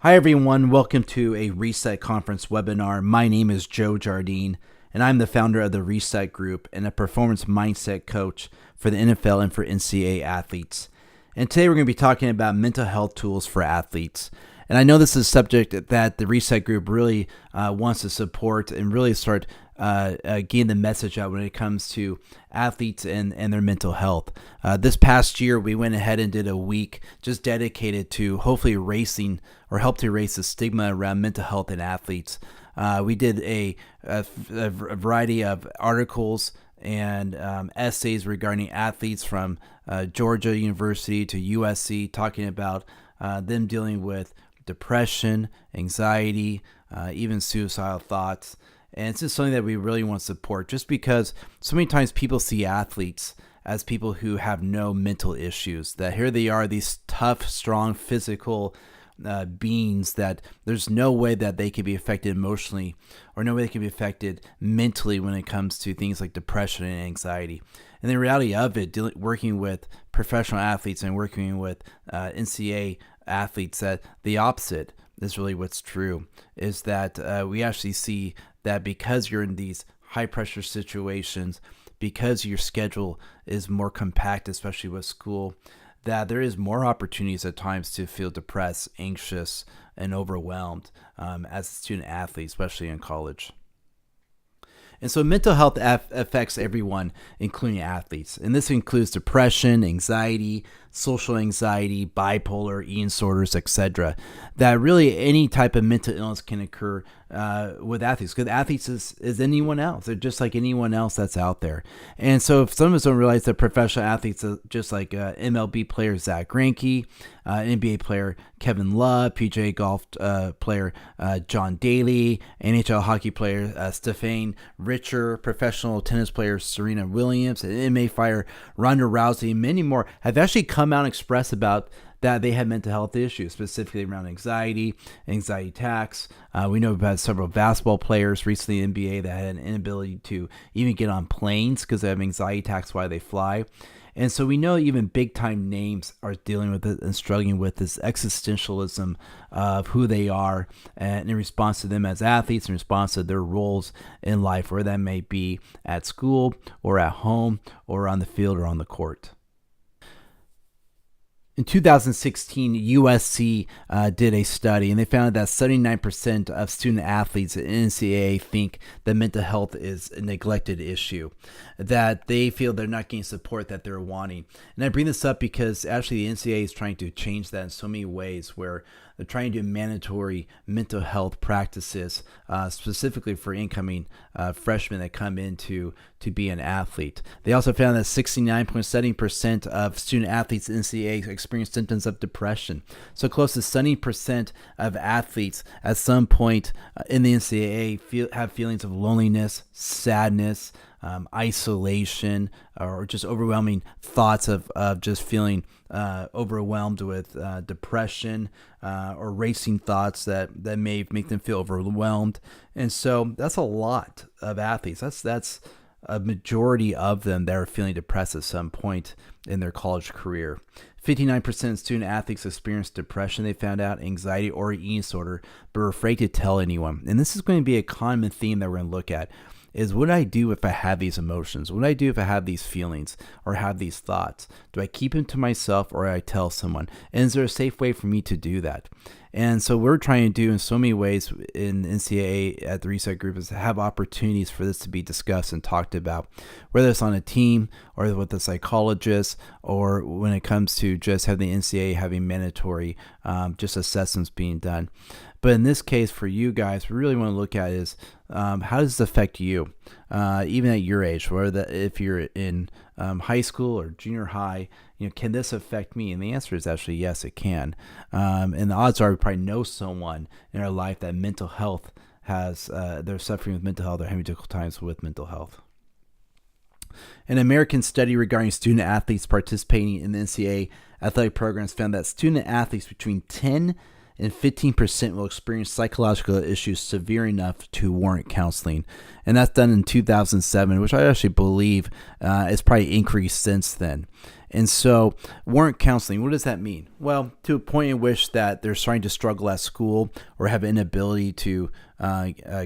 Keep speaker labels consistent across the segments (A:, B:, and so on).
A: Hi, everyone. Welcome to a Reset Conference webinar. My name is Joe Jardine, and I'm the founder of the Reset Group and a performance mindset coach for the NFL and for NCAA athletes. And today we're going to be talking about mental health tools for athletes. And I know this is a subject that the Reset Group really wants to support and really start getting the message out when it comes to athletes and their mental health. This past year, we went ahead and did a week just dedicated to hopefully erasing or help to erase the stigma around mental health in athletes. We did a variety of articles and essays regarding athletes from Georgia University to USC, talking about them dealing with depression, anxiety, even suicidal thoughts. And it's just something that we really want to support, just because so many times people see athletes as people who have no mental issues, that here they are, these tough, strong, physical beings, that there's no way that they can be affected emotionally or no way they can be affected mentally when it comes to things like depression and anxiety. And the reality of it, working with professional athletes and working with NCAA athletes, that the opposite is really what's true, is that we actually see that because you're in these high pressure situations, because your schedule is more compact, especially with school, that there is more opportunities at times to feel depressed, anxious, and overwhelmed as a student athlete, especially in college. And so mental health affects everyone, including athletes. And this includes depression, anxiety, social anxiety, bipolar, eating disorders, etc. That really any type of mental illness can occur with athletes, because athletes is anyone else. They're just like anyone else that's out there. And so if some of us don't realize that professional athletes are just like MLB player Zach Greinke, NBA player Kevin Love, PGA golf player John Daly, NHL hockey player Stephen Richer, professional tennis player Serena Williams, and MMA fighter Ronda Rousey, and many more have actually come out and expressed about that they had mental health issues, specifically around anxiety attacks. We know we've had several basketball players recently in the NBA that had an inability to even get on planes because they have anxiety attacks while they fly. And so we know even big-time names are dealing with it and struggling with this existentialism of who they are, and in response to them as athletes, in response to their roles in life, where that may be at school or at home or on the field or on the court. In 2016, USC did a study, and they found that 79% of student athletes at NCAA think that mental health is a neglected issue, that they feel they're not getting support that they're wanting. And I bring this up because actually the NCAA is trying to change that in so many ways, where they're trying to do mandatory mental health practices, specifically for incoming freshmen that come in to be an athlete. They also found that 69.7% of student athletes in NCAA experience symptoms of depression. So close to 70% of athletes at some point in the NCAA have feelings of loneliness, sadness, isolation, or just overwhelming thoughts of just feeling overwhelmed with depression or racing thoughts that may make them feel overwhelmed. And so that's a lot of athletes. That's a majority of them that are feeling depressed at some point in their college career. 59% of student athletes experience depression, they found out, anxiety, or eating disorder, but are afraid to tell anyone. And this is going to be a common theme that we're going to look at, is what do I do if I have these emotions? What do I do if I have these feelings or have these thoughts? Do I keep them to myself or do I tell someone? And is there a safe way for me to do that? And so we're trying to do in so many ways in NCAA at the Reset Group is to have opportunities for this to be discussed and talked about, whether it's on a team or with a psychologist, or when it comes to just having the NCAA having mandatory just assessments being done. But in this case, for you guys, we really want to look at is how does this affect you, even at your age, whether if you're in high school or junior high, can this affect me? And the answer is actually yes, it can. And the odds are we probably know someone in our life that mental health has, they're suffering with mental health, they're having difficult times with mental health. An American study regarding student athletes participating in the NCAA athletic programs found that student athletes between 10 and 15% will experience psychological issues severe enough to warrant counseling. And that's done in 2007, which I actually believe has probably increased since then. And so warrant counseling, what does that mean? Well, to a point in which that they're starting to struggle at school or have inability to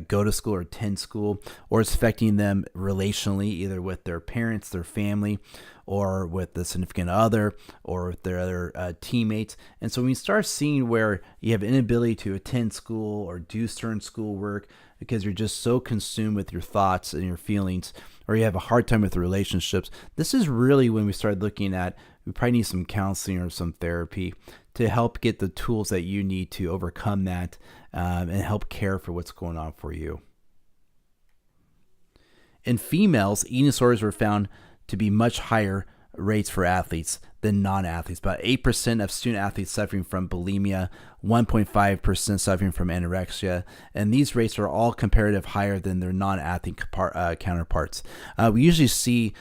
A: go to school or attend school, or it's affecting them relationally, either with their parents, their family, or with the significant other, or with their other teammates. And so when you start seeing where you have inability to attend school or do certain schoolwork because you're just so consumed with your thoughts and your feelings, or you have a hard time with relationships, this is really when we start looking at, we probably need some counseling or some therapy to help get the tools that you need to overcome that and help care for what's going on for you. In females, eating disorders were found to be much higher rates for athletes than non-athletes. About 8% of student athletes suffering from bulimia, 1.5% suffering from anorexia, and these rates are all comparative higher than their non-athlete counterparts. We usually see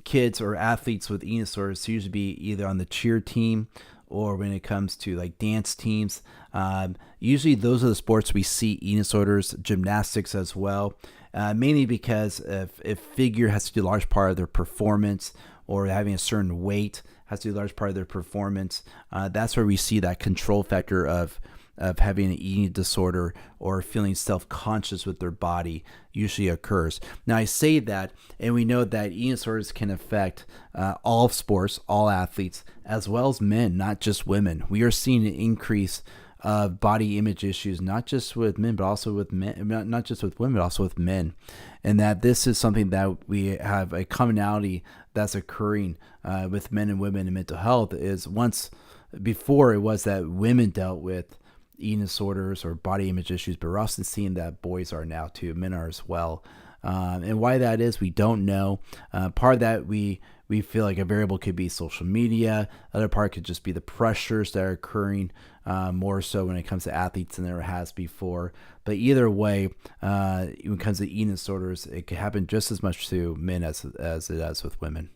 A: kids or athletes with eating disorders usually be either on the cheer team or when it comes to like dance teams. Usually those are the sports we see eating disorders, gymnastics as well. Mainly because if figure has to do a large part of their performance, or having a certain weight has to do a large part of their performance, that's where we see that control factor of having an eating disorder or feeling self-conscious with their body usually occurs. Now I say that, and we know that eating disorders can affect all sports, all athletes, as well as men, not just women. We are seeing an increase of body image issues, not just with men, but also with men, not just with women, but also with men. And that this is something that we have a commonality that's occurring with men and women in mental health. Is once before it was that women dealt with eating disorders or body image issues, but we're also seeing that boys are now too, men are as well. And why that is, we don't know. Part of that, we feel like a variable could be social media. Other part could just be the pressures that are occurring more so when it comes to athletes than there has before. But either way, when it comes to eating disorders, it can happen just as much to men as it does with women.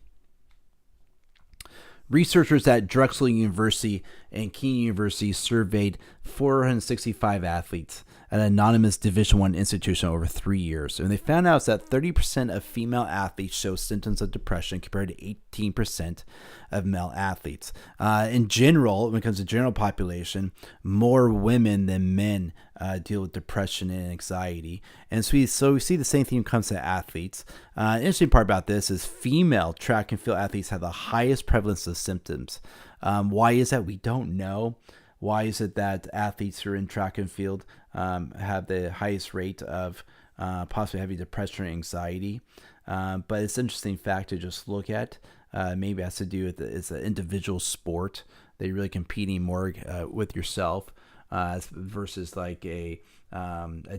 A: Researchers at Drexel University and Keene University surveyed 465 athletes at an anonymous Division I institution over 3 years. And they found out that 30% of female athletes show symptoms of depression compared to 18% of male athletes. In general, when it comes to general population, more women than men deal with depression and anxiety. And so we see the same thing when it comes to athletes. Interesting part about this is female track and field athletes have the highest prevalence of symptoms. Why is that? We don't know. Why is it that athletes who are in track and field have the highest rate of possibly having depression or anxiety? But it's an interesting fact to just look at. Maybe it has to do with it's an individual sport. They're really competing more with yourself versus like a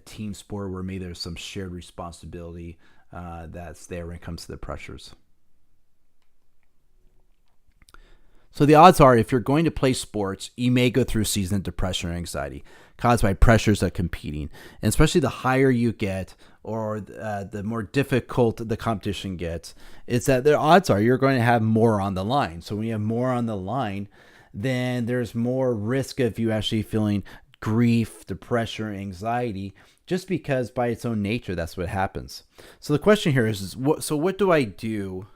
A: team sport where maybe there's some shared responsibility that's there when it comes to the pressures. So the odds are, if you're going to play sports, you may go through a season of depression or anxiety caused by pressures of competing. And especially the higher you get, or the more difficult the competition gets, it's that the odds are you're going to have more on the line. So when you have more on the line, then there's more risk of you actually feeling grief, depression, or anxiety, just because by its own nature, that's what happens. So the question here is what do I do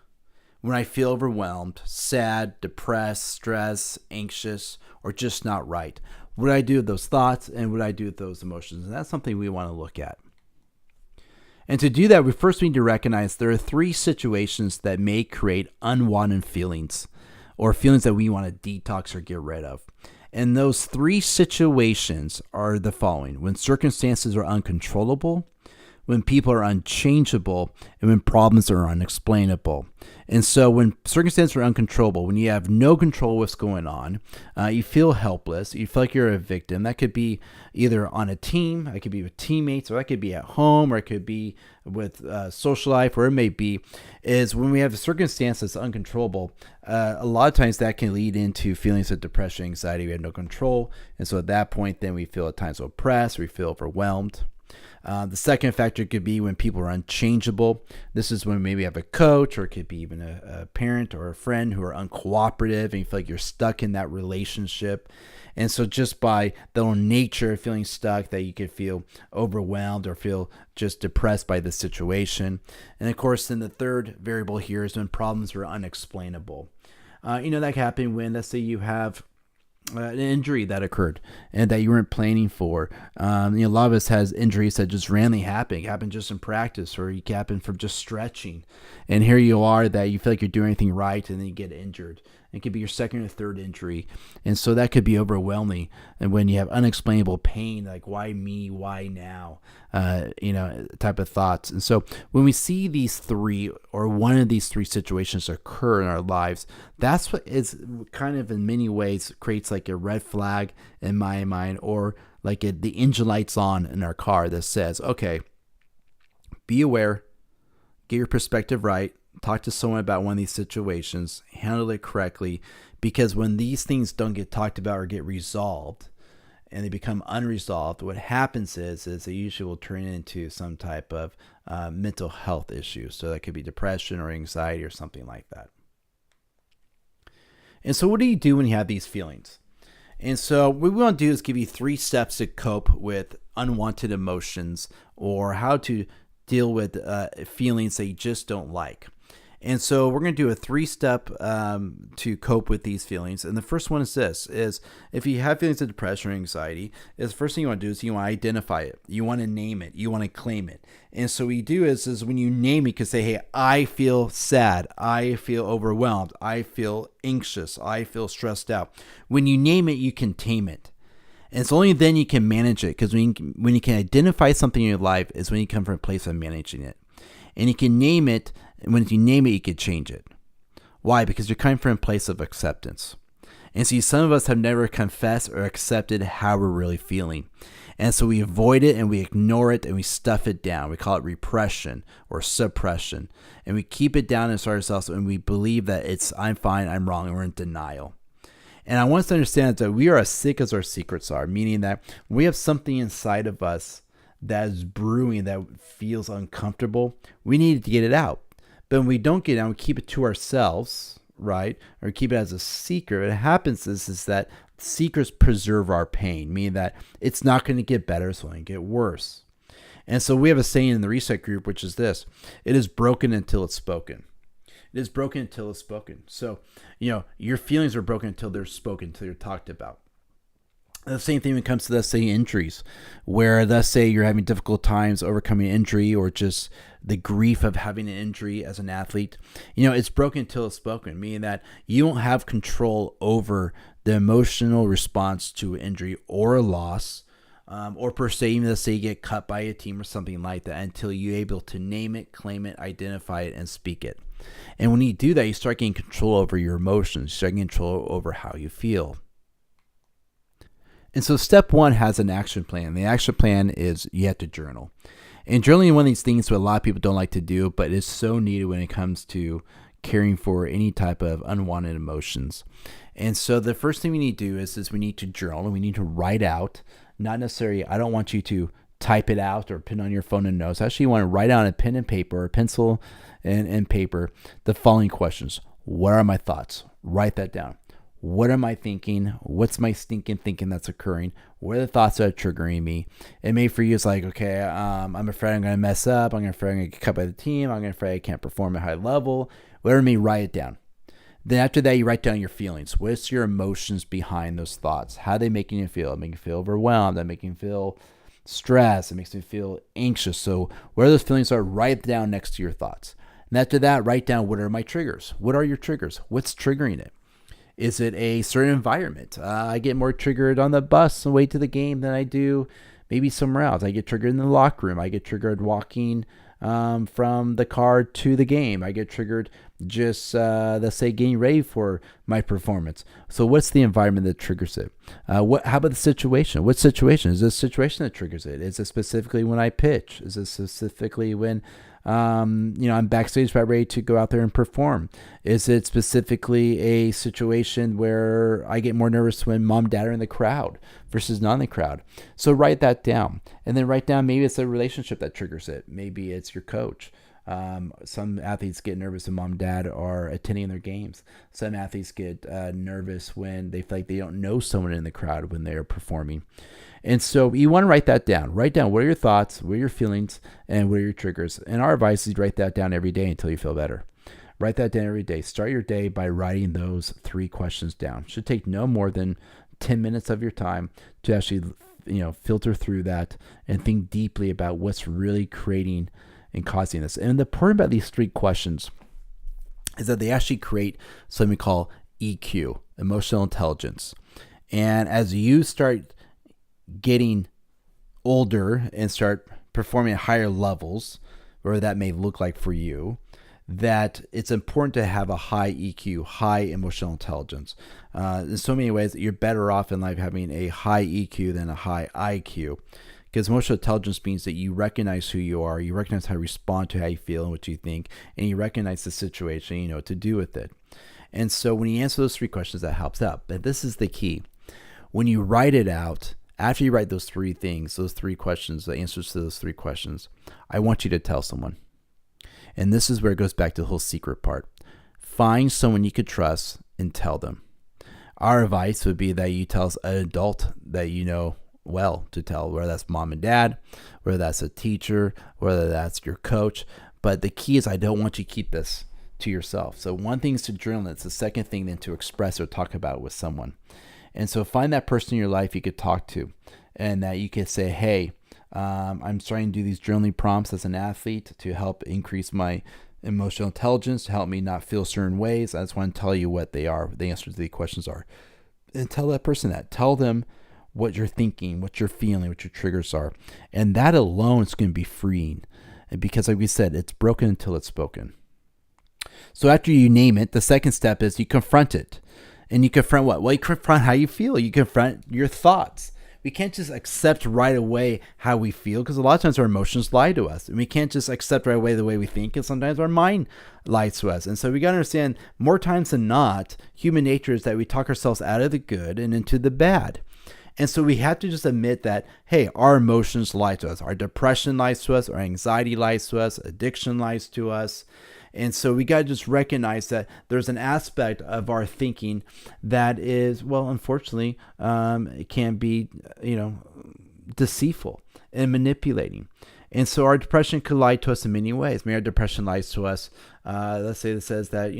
A: when I feel overwhelmed, sad, depressed, stressed, anxious, or just not right? What do I do with those thoughts, and what do I do with those emotions? And that's something we want to look at. And to do that, we first need to recognize there are 3 situations that may create unwanted feelings, or feelings that we want to detox or get rid of. And those 3 situations are the following: when circumstances are uncontrollable, when people are unchangeable, and when problems are unexplainable. And so when circumstances are uncontrollable, when you have no control of what's going on, you feel helpless, you feel like you're a victim. That could be either on a team, it could be with teammates, or that could be at home, or it could be with social life, where it may be, is when we have a circumstance that's uncontrollable, a lot of times that can lead into feelings of depression, anxiety. We have no control. And so at that point, then we feel at times oppressed, we feel overwhelmed. The second factor could be when people are unchangeable. This is when maybe you have a coach, or it could be even a parent or a friend who are uncooperative, and you feel like you're stuck in that relationship. And so just by the own nature of feeling stuck, that you could feel overwhelmed or feel just depressed by the situation. And of course, then the third variable here is when problems are unexplainable. That can happen when, let's say, you have an injury that occurred and that you weren't planning for. A lot of us has injuries that just randomly happen just in practice, or it can happen from just stretching. And here you are that you feel like you're doing everything right, and then you get injured. It could be your second or third injury. And so that could be overwhelming. And when you have unexplainable pain, like why me, why now, type of thoughts. And so when we see these three or one of these three situations occur in our lives, that's what is kind of in many ways creates like a red flag in my mind, or like the engine lights on in our car that says, okay, be aware, get your perspective right, talk to someone about one of these situations, handle it correctly, because when these things don't get talked about or get resolved and they become unresolved, what happens is they usually will turn into some type of mental health issue. So that could be depression or anxiety or something like that. And so what do you do when you have these feelings? And so what we want to do is give you 3 steps to cope with unwanted emotions, or how to deal with feelings that you just don't like. And so we're going to do a 3-step to cope with these feelings. And the first one is this, is if you have feelings of depression or anxiety, the first thing you want to do is you want to identify it. You want to name it. You want to claim it. And so what you do is when you name it, you can say, hey, I feel sad. I feel overwhelmed. I feel anxious. I feel stressed out. When you name it, you can tame it. And it's only then you can manage it, because when you can identify something in your life is when you come from a place of managing it. And you can name it. And when you name it, you can change it. Why? Because you're coming from a place of acceptance. And see, some of us have never confessed or accepted how we're really feeling. And so we avoid it and we ignore it and we stuff it down. We call it repression or suppression. And we keep it down inside ourselves, and we believe that I'm fine, I'm wrong, and we're in denial. And I want us to understand that we are as sick as our secrets are, meaning that we have something inside of us that is brewing, that feels uncomfortable. We need to get it out. But when we don't get it out, we keep it to ourselves, right? Or keep it as a secret. What happens is that secrets preserve our pain, meaning that it's not going to get better, it's only going to get worse. And so we have a saying in the Reset group, which is this: it is broken until it's spoken. It is broken until it's spoken. So, your feelings are broken until they're spoken, until they're talked about. The same thing when it comes to, let's say, injuries, where, let's say, you're having difficult times overcoming injury, or just the grief of having an injury as an athlete. It's broken until it's spoken, meaning that you don't have control over the emotional response to an injury or a loss, or per se, even let's say you get cut by a team or something like that, until you're able to name it, claim it, identify it, and speak it. And when you do that, you start getting control over your emotions, you start getting control over how you feel. And so step 1 has an action plan. The action plan is you have to journal. And journaling is one of these things that a lot of people don't like to do, but it's so needed when it comes to caring for any type of unwanted emotions. And so the first thing we need to do is we need to journal, and we need to write out, not necessarily, I don't want you to type it out or pin on your phone and notes. Actually, you want to write out a pen and paper, or pencil and paper, the following questions. What are my thoughts? Write that down. What am I thinking? What's my stinking thinking that's occurring? What are the thoughts that are triggering me? And maybe for you, it's like, okay, I'm afraid I'm going to mess up. I'm afraid I'm going to get cut by the team. I'm afraid I can't perform at a high level. Whatever it may, write it down. Then after that, you write down your feelings. What's your emotions behind those thoughts? How are they making you feel? They make you feel overwhelmed. They make you feel stressed. It makes me feel anxious. So where those feelings are, write it down next to your thoughts. And after that, write down, what are my triggers? What are your triggers? What's triggering it? Is it a certain environment? I get more triggered on the bus on the way to the game than I do maybe somewhere else. I get triggered in the locker room. I get triggered walking from the car to the game. I get triggered just, let's say, getting ready for my performance. So what's the environment that triggers it? How about the situation? What situation? Is this a situation that triggers it? Is it specifically when I pitch? Is it specifically when I'm backstage about ready to go out there and perform? Is it specifically a situation where I get more nervous when mom and dad are in the crowd versus not in the crowd? So write that down, and then write down, maybe it's a relationship that triggers it. Maybe it's your coach. Some athletes get nervous when mom and dad are attending their games. Some athletes get nervous when they feel like they don't know someone in the crowd when they're performing. And so you want to write that down. Write down, what are your thoughts, what are your feelings, and what are your triggers. And our advice is write that down every day until you feel better. Write that down every day. Start your day by writing those 3 questions down. Should take no more than 10 minutes of your time to actually, filter through that and think deeply about what's really creating and causing this. And the important about these 3 questions is that they actually create something we call EQ, emotional intelligence. And as you start getting older and start performing at higher levels, whatever that may look like for you, that it's important to have a high EQ, high emotional intelligence. In so many ways, you're better off in life having a high EQ than a high IQ. Because emotional intelligence means that you recognize who you are, you recognize how you respond to how you feel and what you think, and you recognize the situation, you know what to do with it. And so when you answer those 3 questions, that helps out. But this is the key. When you write it out, after you write those 3 things, those 3 questions, the answers to those 3 questions, I want you to tell someone. And this is where it goes back to the whole secret part. Find someone you could trust and tell them. Our advice would be that you tell an adult that you know well to tell, whether that's mom and dad, whether that's a teacher, whether that's your coach. But the key is I don't want you to keep this to yourself. So one thing is to journal. It's the second thing then to express or talk about with someone. And so find that person in your life you could talk to and that you could say, hey, I'm starting to do these journaling prompts as an athlete to help increase my emotional intelligence, to help me not feel certain ways. I just want to tell you what they are, the answers to the questions are. And tell that person that. Tell them what you're thinking, what you're feeling, what your triggers are. And that alone is going to be freeing. And because like we said, it's broken until it's spoken. So after you name it, the second step is you confront it. And you confront what? Well, you confront how you feel. You confront your thoughts. We can't just accept right away how we feel because a lot of times our emotions lie to us. And we can't just accept right away the way we think and sometimes our mind lies to us. And so we got to understand more times than not, human nature is that we talk ourselves out of the good and into the bad. And so we have to just admit that, hey, our emotions lie to us. Our depression lies to us. Our anxiety lies to us. Addiction lies to us. And so we got to just recognize that there's an aspect of our thinking that is, well, unfortunately, it can be, deceitful and manipulating. And so our depression could lie to us in many ways. Maybe our depression lies to us. Let's say it says that,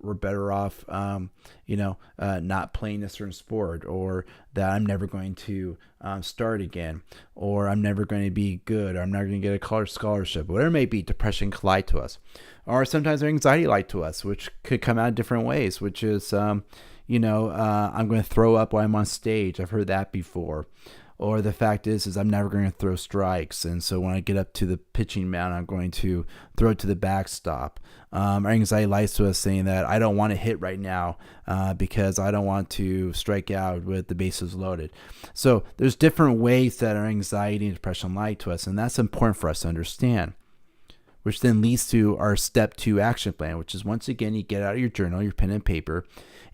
A: we're better off, not playing a certain sport, or that I'm never going to start again, or I'm never going to be good, or I'm never going to get a college scholarship. Whatever it may be, depression could lie to us. Or sometimes our anxiety lie to us, which could come out in different ways, which is, I'm going to throw up while I'm on stage. I've heard that before. Or the fact is I'm never going to throw strikes. And so when I get up to the pitching mound, I'm going to throw it to the backstop. Our anxiety lies to us saying that I don't want to hit right now because I don't want to strike out with the bases loaded. So there's different ways that our anxiety and depression lie to us. And that's important for us to understand, which then leads to our step 2 action plan, which is once again, you get out your journal, your pen and paper,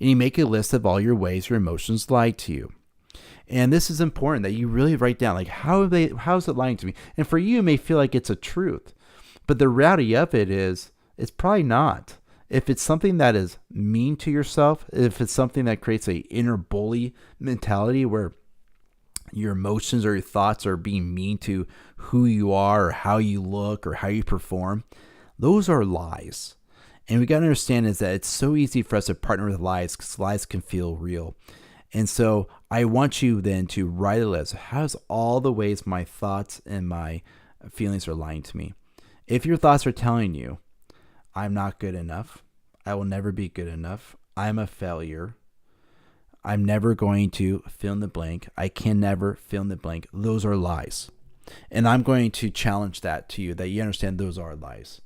A: and you make a list of all your ways your emotions lie to you. And this is important that you really write down, like, how is it lying to me? And for you, it may feel like it's a truth, but the reality of it is it's probably not. If it's something that is mean to yourself, if it's something that creates a inner bully mentality where your emotions or your thoughts are being mean to who you are or how you look or how you perform, those are lies. And we got to understand is that it's so easy for us to partner with lies because lies can feel real. And so I want you then to write a list. How's all the ways my thoughts and my feelings are lying to me? If your thoughts are telling you, I'm not good enough, I will never be good enough, I'm a failure, I'm never going to fill in the blank, I can never fill in the blank, those are lies. And I'm going to challenge that to you, that you understand those are lies.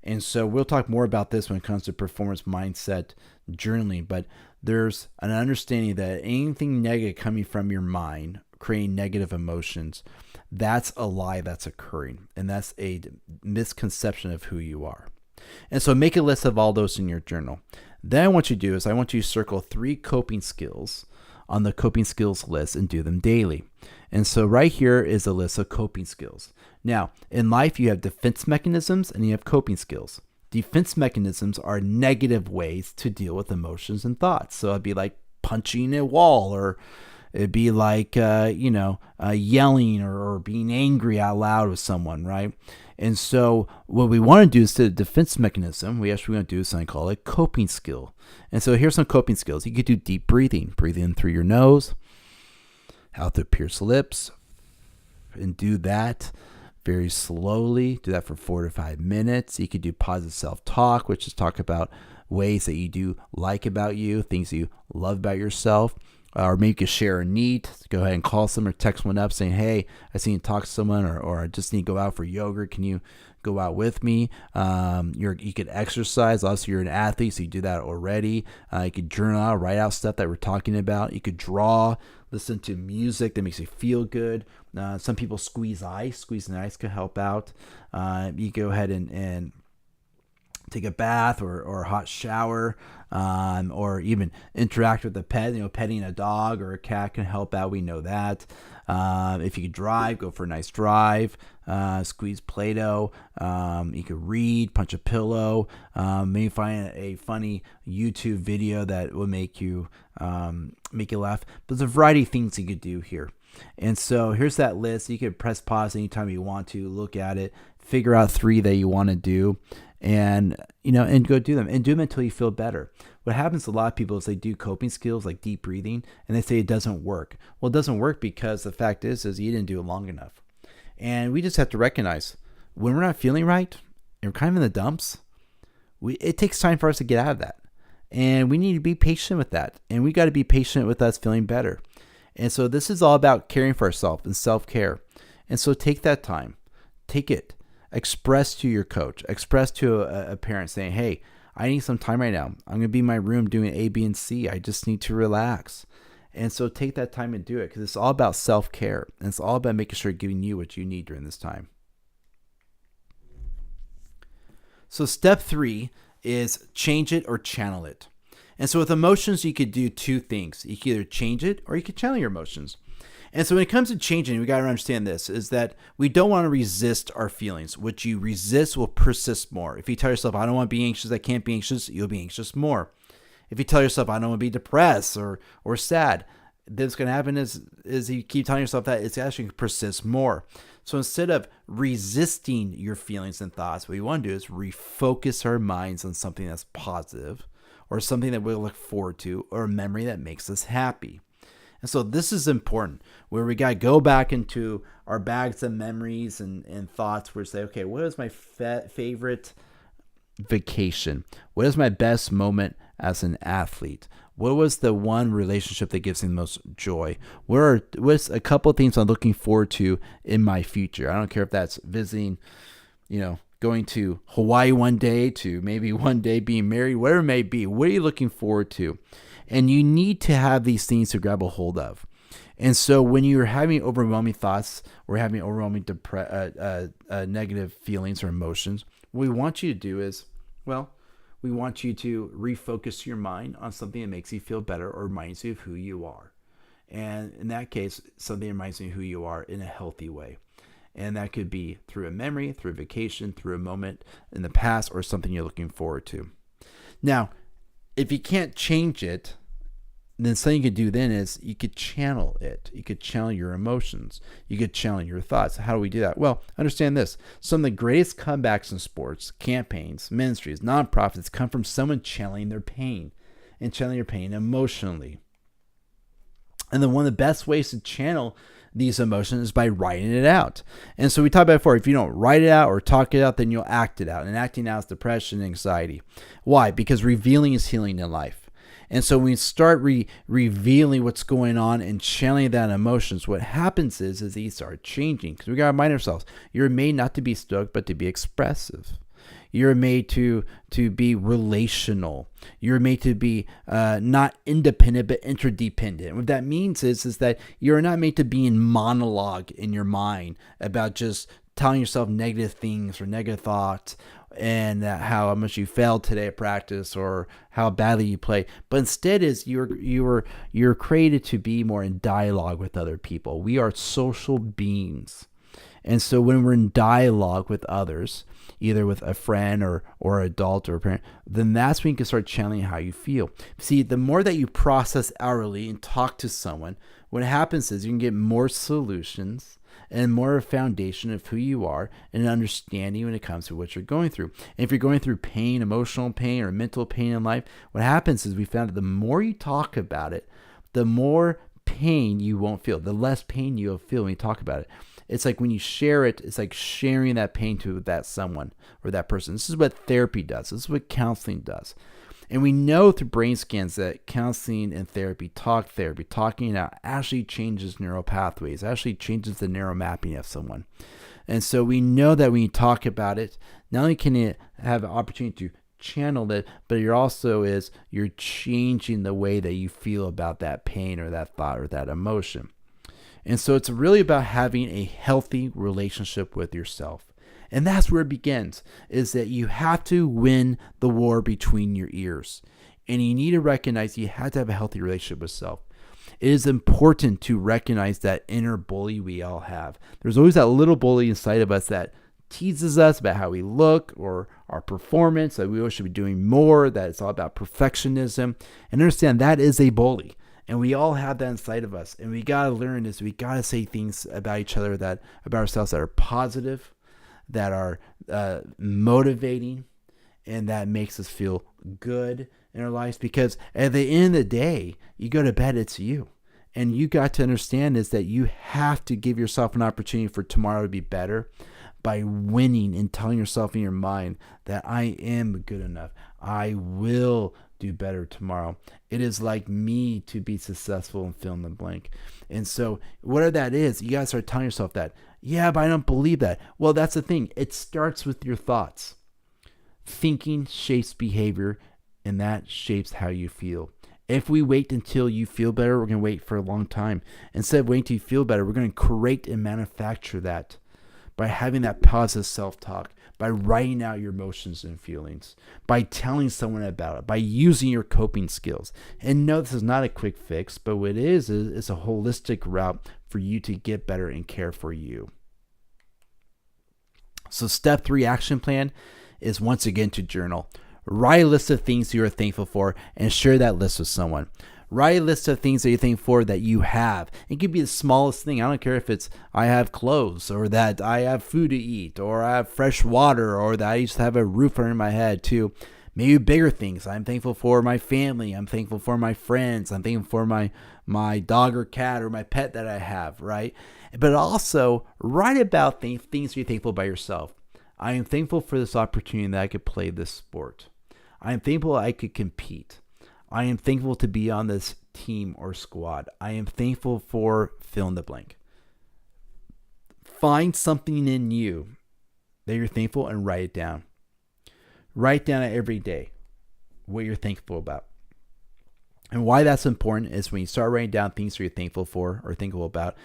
A: And so we'll talk more about this when it comes to performance mindset journaling, but there's an understanding that anything negative coming from your mind, creating negative emotions, that's a lie that's occurring. And that's a misconception of who you are. And so make a list of all those in your journal. Then what you do is I want you to circle 3 coping skills on the coping skills list and do them daily. And so right here is a list of coping skills. Now, in life, you have defense mechanisms and you have coping skills. Defense mechanisms are negative ways to deal with emotions and thoughts. So it'd be like punching a wall, or it'd be like, yelling or being angry out loud with someone, right? And so what we want to do is to the defense mechanism, we actually want to do something called a coping skill. And so here's some coping skills. You could do deep breathing. Breathe in through your nose, out through pierced lips, and do that very slowly. Do that for 4 to 5 minutes. You could do positive self-talk, which is talk about ways that you do like about you, things that you love about yourself. Or maybe you could share a need. Go ahead and call someone or text one up saying, hey, I seen you talk to someone, or I just need to go out for yoga. Can you go out with me? You could exercise. Also, you're an athlete, so you do that already. You could journal out, write out stuff that we're talking about. You could draw, listen to music that makes you feel good. Some people squeeze ice. Squeezing ice can help out. You go ahead and take a bath or a hot shower, or even interact with a pet. Petting a dog or a cat can help out. We know that. If you could drive, go for a nice drive. Squeeze Play-Doh. You could read, punch a pillow. Maybe find a funny YouTube video that will make you laugh. But there's a variety of things you could do here. And so here's that list. You can press pause anytime you want to, look at it, figure out 3 that you want to do, and go do them, and do them until you feel better. What happens to a lot of people is they do coping skills like deep breathing, and they say it doesn't work. Well, it doesn't work because the fact is you didn't do it long enough. And we just have to recognize when we're not feeling right and we're kind of in the dumps, it takes time for us to get out of that. And we need to be patient with that. And we got to be patient with us feeling better. And so this is all about caring for ourselves and self-care. And so take that time. Take it. Express to your coach. Express to a parent saying, hey, I need some time right now. I'm going to be in my room doing A, B, and C. I just need to relax. And so take that time and do it, because it's all about self-care. And it's all about making sure giving you what you need during this time. So step 3 is change it or channel it. And so with emotions, you could do 2 things. You can either change it or you could channel your emotions. And so when it comes to changing, we got to understand this, is that we don't want to resist our feelings. What you resist will persist more. If you tell yourself, I don't want to be anxious, I can't be anxious, you'll be anxious more. If you tell yourself, I don't want to be depressed or sad, then what's going to happen is you keep telling yourself that, it's actually going to persist more. So instead of resisting your feelings and thoughts, what we want to do is refocus our minds on something that's positive, or something that we'll look forward to, or a memory that makes us happy. And so this is important, where we got to go back into our bags of memories and thoughts where we say, okay, what is my favorite vacation? What is my best moment as an athlete? What was the one relationship that gives me the most joy? What's a couple of things I'm looking forward to in my future? I don't care if that's visiting, going to Hawaii one day, to maybe one day being married, whatever it may be. What are you looking forward to? And you need to have these things to grab a hold of. And so when you're having overwhelming thoughts or having overwhelming negative feelings or emotions, what we want you to do is, we want you to refocus your mind on something that makes you feel better or reminds you of who you are. And in that case, something that reminds you of who you are in a healthy way. And that could be through a memory, through a vacation, through a moment in the past, or something you're looking forward to. Now, if you can't change it, then something you could do then is you could channel it. You could channel your emotions. You could channel your thoughts. How do we do that? Well, understand this. Some of the greatest comebacks in sports, campaigns, ministries, nonprofits come from someone channeling their pain and channeling your pain emotionally. And then one of the best ways to channel these emotions is by writing it out. And so we talked about before, if you don't write it out or talk it out, then you'll act it out. And acting out is depression and anxiety. Why? Because revealing is healing in life. And so when we start revealing what's going on and channeling that emotions, what happens is these start changing. Because we got to remind ourselves, you're made not to be stoic, but to be expressive. You're made to be relational. You're made to be not independent, but interdependent. What that means is that you're not made to be in monologue in your mind about just telling yourself negative things or negative thoughts, and how much you failed today at practice or how badly you play. But instead is you're created to be more in dialogue with other people. We are social beings. And so when we're in dialogue with others, either with a friend or adult or a parent, then that's when you can start channeling how you feel. See, the more that you process outwardly and talk to someone, what happens is you can get more solutions and more a foundation of who you are and an understanding when it comes to what you're going through. And if you're going through pain, emotional pain, or mental pain in life, what happens is we found that the more you talk about it, the more pain you won't feel, the less pain you'll feel when you talk about it. It's like when you share it, it's like sharing that pain to that someone or that person. This is what therapy does. This is what counseling does. And we know through brain scans that counseling and therapy, talking it out, actually changes neural pathways, actually changes the neural mapping of someone. And so we know that when you talk about it, not only can you have an opportunity to channel it, but you're changing the way that you feel about that pain or that thought or that emotion. And so it's really about having a healthy relationship with yourself. And that's where it begins, is that you have to win the war between your ears. And you need to recognize you have to have a healthy relationship with self. It is important to recognize that inner bully we all have. There's always that little bully inside of us that teases us about how we look or our performance, that we always should be doing more, that it's all about perfectionism. And understand that is a bully. And we all have that inside of us. And we got to learn is we got to say things about each other, about ourselves that are positive, that are motivating, and that makes us feel good in our lives. Because at the end of the day, you go to bed, it's you. And you got to understand is that you have to give yourself an opportunity for tomorrow to be better by winning and telling yourself in your mind that I am good enough. I will do better tomorrow. It is like me to be successful and fill in the blank. And so whatever that is, you got to start telling yourself that. Yeah, but I don't believe that. Well, that's the thing. It starts with your thoughts. Thinking shapes behavior, and that shapes how you feel. If we wait until you feel better, we're going to wait for a long time. Instead of waiting till you feel better, we're going to create and manufacture that by having that positive self-talk, by writing out your emotions and feelings, by telling someone about it, by using your coping skills. And no, this is not a quick fix, but what it is a holistic route for you to get better and care for you. So step 3 action plan is once again to journal. Write a list of things you are thankful for and share that list with someone. Write a list of things that you're thankful for that you have. It could be the smallest thing. I don't care if it's I have clothes, or that I have food to eat, or I have fresh water, or that I used to have a roof over my head too. Maybe bigger things. I'm thankful for my family. I'm thankful for my friends. I'm thankful for my dog or cat or my pet that I have, right? But also write about things you're thankful by yourself. I am thankful for this opportunity that I could play this sport. I am thankful I could compete. I am thankful to be on this team or squad. I am thankful for fill in the blank. Find something in you that you're thankful and write it down. Write down every day what you're thankful about. And why that's important is when you start writing down things that you're thankful for or thankful about,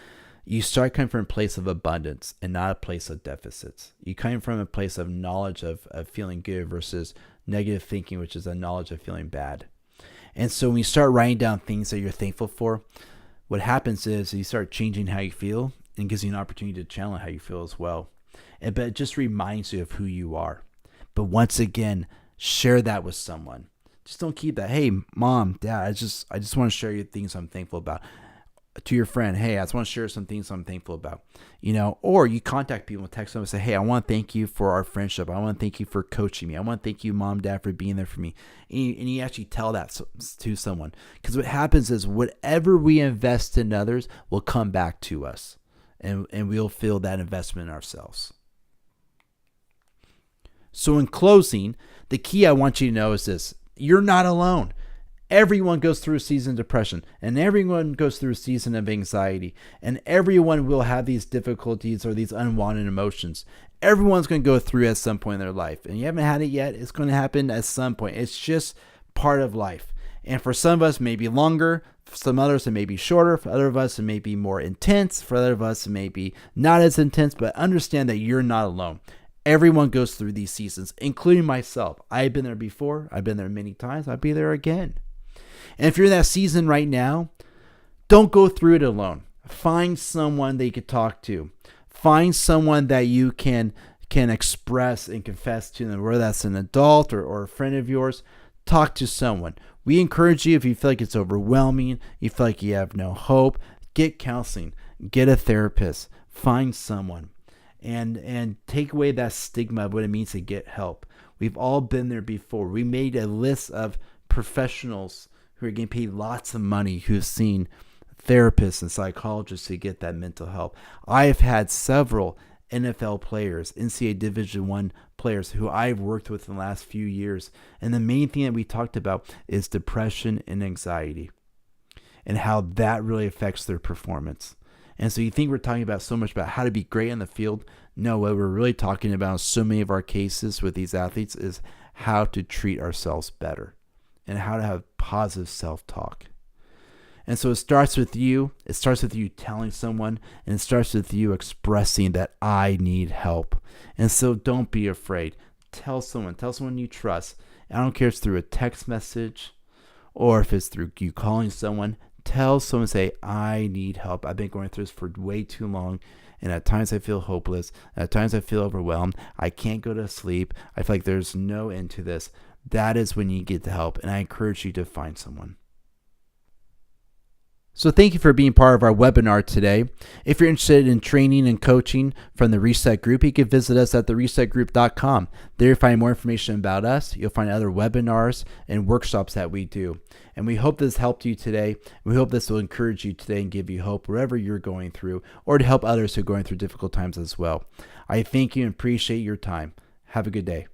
A: you start coming from a place of abundance and not a place of deficits. You come from a place of knowledge of feeling good versus negative thinking, which is a knowledge of feeling bad. And so when you start writing down things that you're thankful for, what happens is you start changing how you feel and gives you an opportunity to channel how you feel as well. But it just reminds you of who you are. But once again, share that with someone. Just don't keep that. Hey, mom, dad, I just want to share you things I'm thankful about. To your friend, hey, I just want to share some things I'm thankful about. Or you contact people and text them and say, hey, I want to thank you for our friendship. I want to thank you for coaching me. I want to thank you, mom, dad, for being there for me. And you actually tell that to someone. Because what happens is whatever we invest in others will come back to us. And we'll feel that investment in ourselves. So in closing, the key I want you to know is this. You're not alone. Everyone goes through a season of depression, and everyone goes through a season of anxiety, and everyone will have these difficulties or these unwanted emotions. Everyone's going to go through at some point in their life, and you haven't had it yet. It's going to happen at some point. It's just part of life. And for some of us, it may be longer. For some others, it may be shorter. For other of us, it may be more intense. For other of us, it may be not as intense, but understand that you're not alone. Everyone goes through these seasons, including myself. I've been there before. I've been there many times. I'll be there again. And if you're in that season right now, don't go through it alone. Find someone that you could talk to. Find someone that you can express and confess to them, whether that's an adult or a friend of yours. Talk to someone. We encourage you, if you feel like it's overwhelming, you feel like you have no hope, get counseling, get a therapist, find someone, and take away that stigma of what it means to get help. We've all been there before. We made a list of professionals who are getting paid lots of money who have seen therapists and psychologists to get that mental help. I have had several NFL players, NCAA Division I players who I've worked with in the last few years. And the main thing that we talked about is depression and anxiety and how that really affects their performance. And so you think we're talking about so much about how to be great on the field. No, what we're really talking about in so many of our cases with these athletes is how to treat ourselves better and how to have positive self-talk. And so it starts with you. It starts with you telling someone, and it starts with you expressing that I need help. And so don't be afraid. Tell someone you trust. I don't care if it's through a text message or if it's through you calling someone. Tell someone, say, I need help. I've been going through this for way too long. And at times I feel hopeless. At times I feel overwhelmed. I can't go to sleep. I feel like there's no end to this. That is when you get the help. And I encourage you to find someone. So thank you for being part of our webinar today. If you're interested in training and coaching from the Reset Group, you can visit us at theresetgroup.com. There you'll find more information about us. You'll find other webinars and workshops that we do. And we hope this helped you today. We hope this will encourage you today and give you hope wherever you're going through, or to help others who are going through difficult times as well. I thank you and appreciate your time. Have a good day.